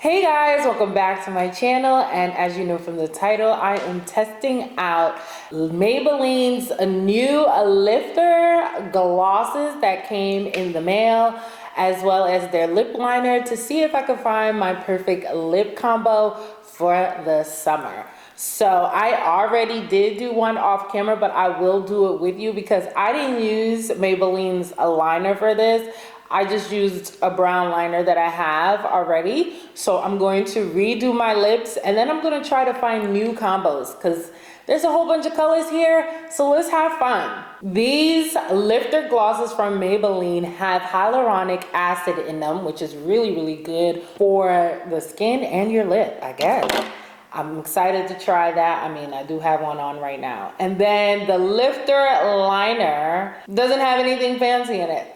Hey guys, welcome back to my channel, and as you know from the title, I am testing out Maybelline's new lifter glosses that came in the mail, as well as their lip liner to see if I could find my perfect lip combo for the summer. So I already did do one off camera, but I will do it with you because I didn't use Maybelline's liner for this. I just used a brown liner that I have already. So I'm going to redo my lips, and then I'm going to try to find new combos because there's a whole bunch of colors here. So let's have fun. These lifter glosses from Maybelline have hyaluronic acid in them, which is really, really good for the skin and your lip, I guess. I'm excited to try that. I mean, I do have one on right now. And then the lifter liner doesn't have anything fancy in it.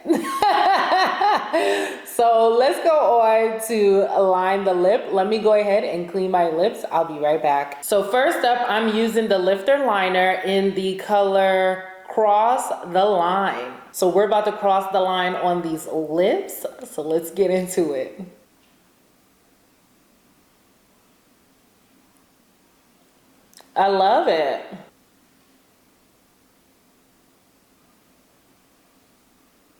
So let's go on to line the lip. Let me go ahead and clean my lips. I'll be right back. So first up, I'm using the lifter liner in the color Cross the Line. So we're about to cross the line on these lips. So let's get into it. I love it.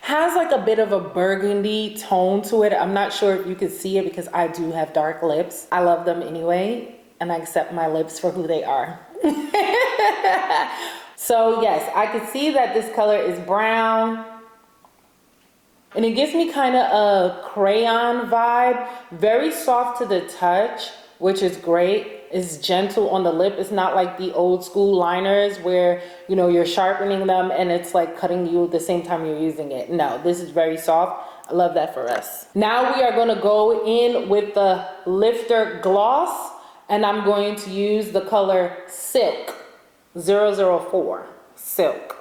Has like a bit of a burgundy tone to it. I'm not sure if you can see it because I do have dark lips. I love them anyway, and I accept my lips for who they are. So yes, I can see that this color is brown. And it gives me kind of a crayon vibe. Very soft to the touch, which is great. It's gentle on the lip. It's not like the old school liners where, you know, you're sharpening them and it's like cutting you at the same time you're using it. No, this is very soft. I love that for us. Now we are going to go in with the lifter gloss, and I'm going to use the color Silk 004. Silk.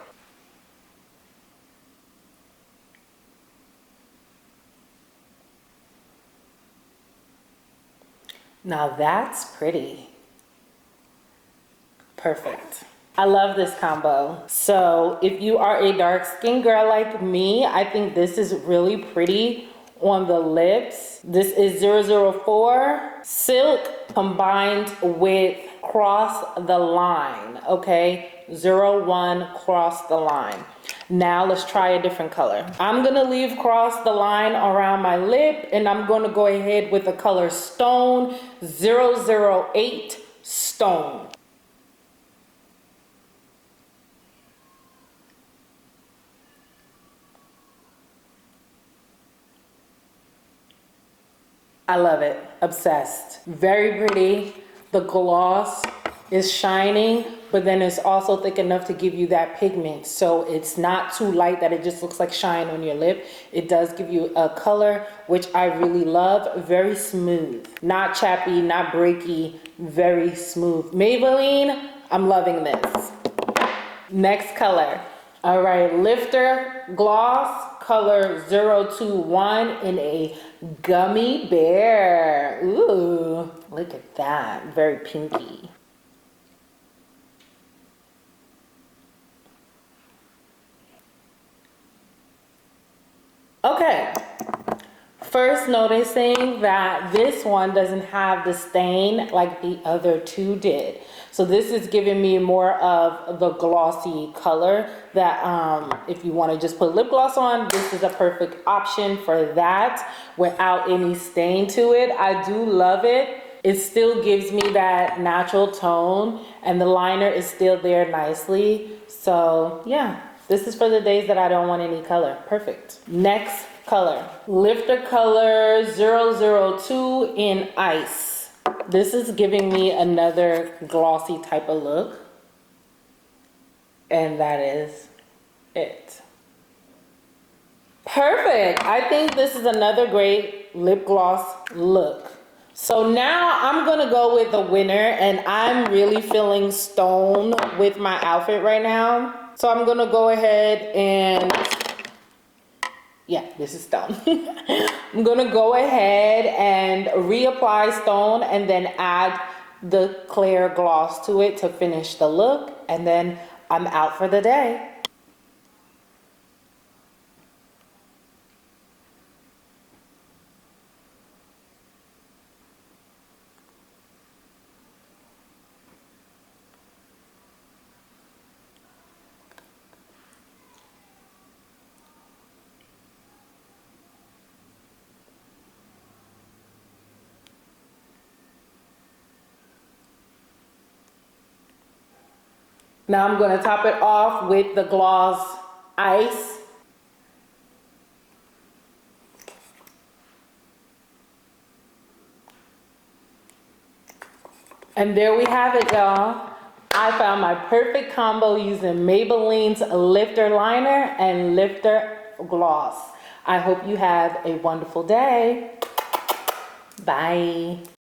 Now that's pretty. Perfect. I love this combo. So if you are a dark skinned girl like me, I think this is really pretty on the lips. This is 004 Silk combined with Cross the Line, okay? 01 Cross the Line. Now let's try a different color. I'm gonna leave Cross the Line around my lip, and I'm gonna go ahead with the color Stone 008 Stone. I love it. Obsessed. Very pretty. The gloss is shining, but then it's also thick enough to give you that pigment. So it's not too light that it just looks like shine on your lip. It does give you a color, which I really love. Very smooth. Not chappy, not breaky. Very smooth. Maybelline, I'm loving this. Next color. All right, lifter gloss color 021 in a gummy bear. Ooh, look at that. Very pinky. Okay. First noticing that this one doesn't have the stain like the other two did. So this is giving me more of the glossy color that if you want to just put lip gloss on, this is a perfect option for that without any stain to it. I do love it. It still gives me that natural tone, and the liner is still there nicely. So yeah, this is for the days that I don't want any color. Perfect. Next color, lifter color 002 in Ice. This is giving me another glossy type of look, and that is it. Perfect. I think this is another great lip gloss look. So now I'm gonna go with the winner, and I'm really feeling stone with my outfit right now. So I'm gonna go ahead and yeah, this is Stone. I'm gonna go ahead and reapply Stone and then add the clear gloss to it to finish the look, and then I'm out for the day. Now I'm gonna top it off with the gloss ice. And there we have it, y'all. I found my perfect combo using Maybelline's Lifter Liner and Lifter Gloss. I hope you have a wonderful day. Bye.